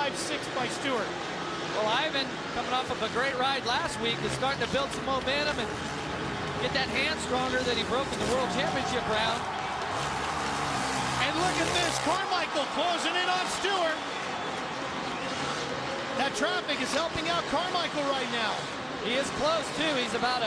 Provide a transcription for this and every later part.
5-6 by Stewart. Well, Ivan, coming off of a great ride last week, is starting to build some momentum and get that hand stronger that he broke in the World Championship round. And look at this, Carmichael closing in on Stewart. That traffic is helping out Carmichael right now. He is close, too. He's about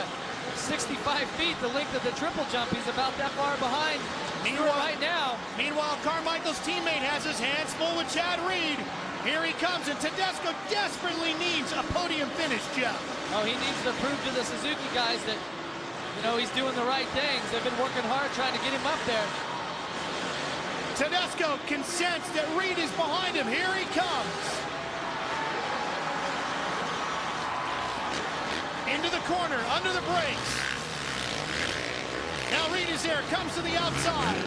65 feet, the length of the triple jump. He's about that far behind Stewart right now. Meanwhile, Carmichael's teammate has his hands full with Chad Reed. Here he comes, and Tedesco desperately needs a podium finish, Jeff. Oh, he needs to prove to the Suzuki guys that, you know, he's doing the right things. They've been working hard trying to get him up there. Tedesco can sense that Reed is behind him. Here he comes. Into the corner, under the brakes. Now Reed is there, comes to the outside.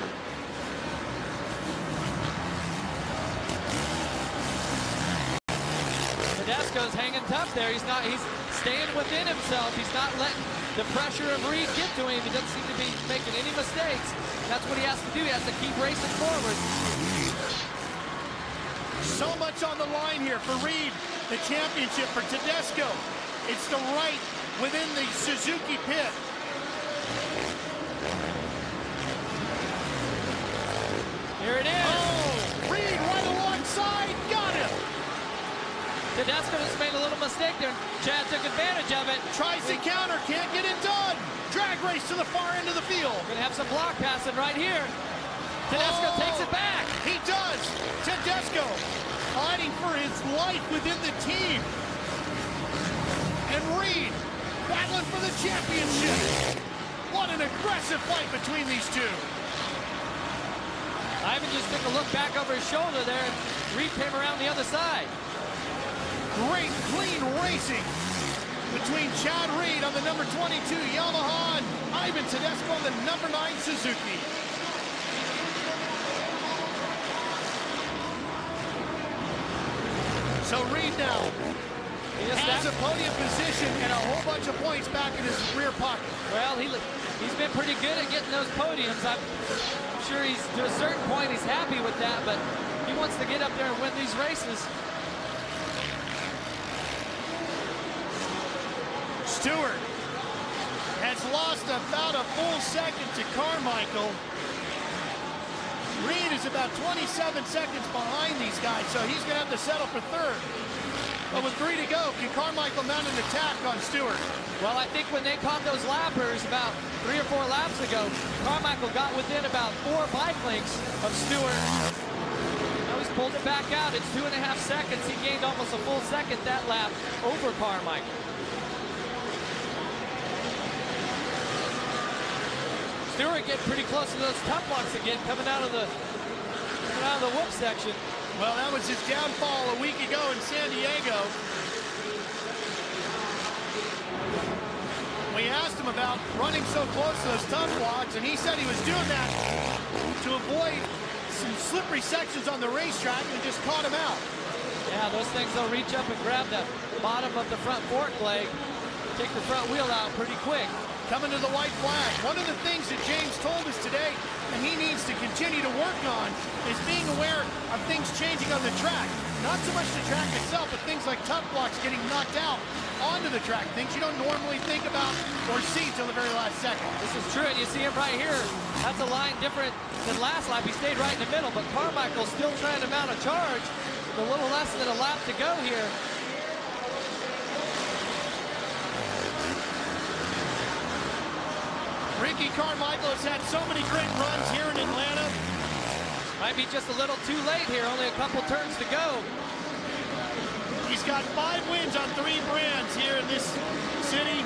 Tedesco's hanging tough there. He's staying within himself. He's not letting the pressure of Reed get to him. He doesn't seem to be making any mistakes. That's what he has to do. He has to keep racing forward. So much on the line here for Reed. The championship for Tedesco. It's the right within the Suzuki pit. Here it is. Oh, Reed right alongside. Got him. Tedesco just made a little mistake there. Chad took advantage of it. Tries to counter, can't get it done. Drag race to the far end of the field. Gonna have some block passing right here. Tedesco takes it back. He does. Tedesco fighting for his life within the team. And Reed battling for the championship. What an aggressive fight between these two. Ivan just took a look back over his shoulder there, and Reed came around the other side. Great, clean racing between Chad Reed on the number 22 Yamaha and Ivan Tedesco on the number 9 Suzuki. So Reed now has a podium position and a whole bunch of points back in his rear pocket. Well, he's been pretty good at getting those podiums. I'm sure he's, to a certain point, he's happy with that, but he wants to get up there and win these races. Stewart has lost about a full second to Carmichael. Reed is about 27 seconds behind these guys, so he's going to have to settle for third. But with 3 to go, can Carmichael mount an attack on Stewart? Well, I think when they caught those lappers about 3 or 4 laps ago, Carmichael got within about 4 bike lengths of Stewart. Now he's pulled it back out. It's 2.5 seconds. He gained almost a full second that lap over Carmichael. Stewart getting pretty close to those top blocks again, coming out of the whoop section. Well, that was his downfall a week ago in San Diego. We asked him about running so close to those tough blocks, and he said he was doing that to avoid some slippery sections on the racetrack, and just caught him out. Yeah, those things, they'll reach up and grab the bottom of the front fork leg, take the front wheel out pretty quick. Coming to the white flag. One of the things that James told us today, and he needs to continue to work on, is being aware of things changing on the track. Not so much the track itself, but things like tough blocks getting knocked out onto the track. Things you don't normally think about or see till the very last second. This is true, and you see him right here. That's a line different than last lap. He stayed right in the middle, but Carmichael's still trying to mount a charge. A little less than a lap to go here. Ricky Carmichael has had so many great runs here in Atlanta. Might be just a little too late here, only a couple turns to go. He's got 5 wins on 3 brands here in this city.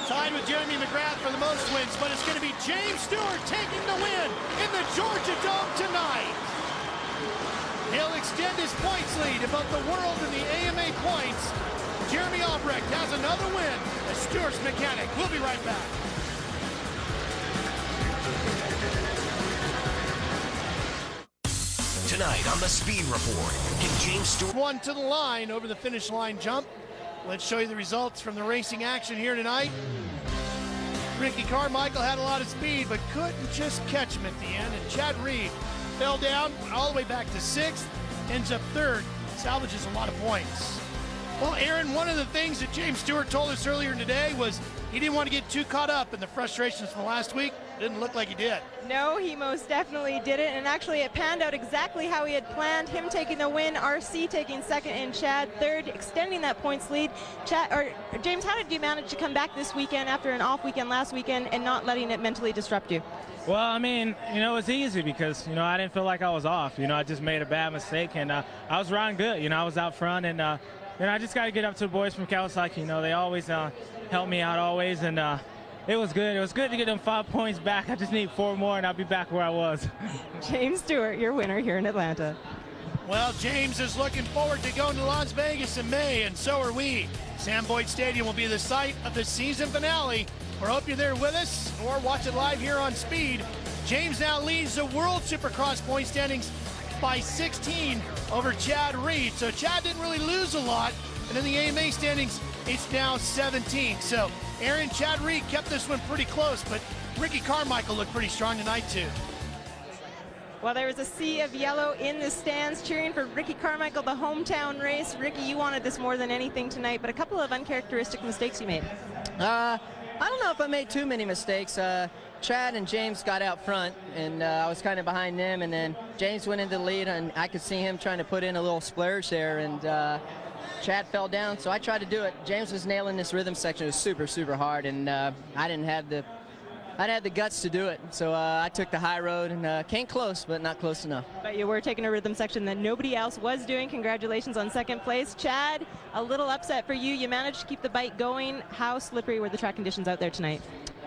Tied with Jeremy McGrath for the most wins, but it's going to be James Stewart taking the win in the Georgia Dome tonight. He'll extend his points lead in both the world and the AMA points. Jeremy Albrecht has another win as Stewart's mechanic. We'll be right back. Tonight on the Speed Report, can James Stewart... One to the line over the finish line jump. Let's show you the results from the racing action here tonight. Ricky Carmichael had a lot of speed, but couldn't just catch him at the end. And Chad Reed fell down all the way back to 6th, ends up 3rd. salvages a lot of points. Well, Aaron, one of the things that James Stewart told us earlier today was he didn't want to get too caught up in the frustrations from last week. Didn't look like he did. No, he most definitely didn't, and actually it panned out exactly how he had planned. Him taking the win, RC taking second, and Chad third, extending that points lead. James, how did you manage to come back this weekend after an off weekend last weekend and not letting it mentally disrupt you? Well, I mean, you know, it's easy because, you know, I didn't feel like I was off. You know, I just made a bad mistake, and I was riding good. You know, I was out front, and you know, I just got to get up to the boys from Kawasaki. You know, they always help me out always, and it was good. It was good to get them 5 points back. I just need 4 more, and I'll be back where I was. James Stewart, your winner here in Atlanta. Well, James is looking forward to going to Las Vegas in May, and so are we. Sam Boyd Stadium will be the site of the season finale. We hope you're there with us or watch it live here on Speed. James now leads the World Supercross point standings by 16 over Chad Reed. So Chad didn't really lose a lot. And in the AMA standings, it's now 17. So Aaron, Chad Reed kept this one pretty close, but Ricky Carmichael looked pretty strong tonight too. Well, there was a sea of yellow in the stands cheering for Ricky Carmichael, the hometown race. Ricky, you wanted this more than anything tonight, but a couple of uncharacteristic mistakes you made. I don't know if I made too many mistakes. Chad and James got out front, and I was kind of behind them, and then James went into the lead, and I could see him trying to put in a little splurge there, and Chad fell down, so I tried to do it. James was nailing this rhythm section. It was super, super hard, and I didn't have the guts to do it, so I took the high road and came close, but not close enough. But you were taking a rhythm section that nobody else was doing. Congratulations on second place. Chad, a little upset for you. You managed to keep the bike going. How slippery were the track conditions out there tonight?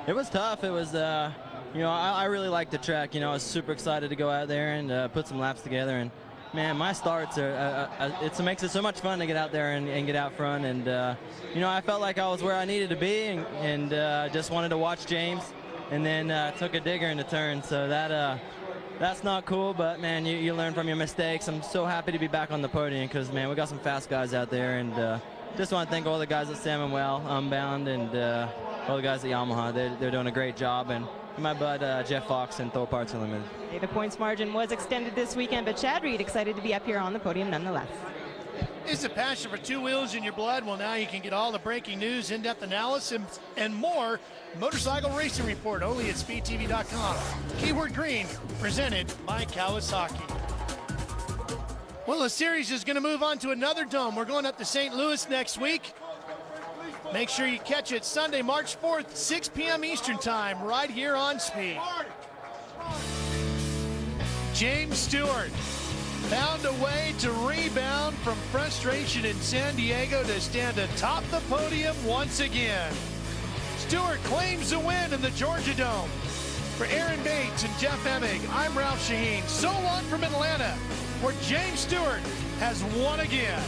It was tough. It was, you know, I really liked the track. You know, I was super excited to go out there and put some laps together. And man, my starts are, it makes it so much fun to get out there and get out front. And, you know, I felt like I was where I needed to be and just wanted to watch James. And then took a digger in the turn, so that's not cool, but man, you learn from your mistakes. I'm so happy to be back on the podium because, man, we got some fast guys out there, and just want to thank all the guys at Sam & Well, Unbound, and all the guys at Yamaha. They're doing a great job, and my bud Jeff Fox and Thor Parts Unlimited. Hey, the points margin was extended this weekend, but Chad Reed excited to be up here on the podium nonetheless. Is a passion for two wheels in your blood? Well, now you can get all the breaking news, in-depth analysis, and more. Motorcycle Racing Report only at speedtv.com. Keyword Green, presented by Kawasaki. Well, the series is going to move on to another dome. We're going up to St. Louis next week. Make sure you catch it Sunday, March 4th, 6 p.m. Eastern Time, right here on Speed. James Stewart found a way to rebound from frustration in San Diego to stand atop the podium once again. Stewart claims the win in the Georgia Dome. For Aaron Bates and Jeff Emig, I'm Ralph Shaheen. So long from Atlanta, where James Stewart has won again.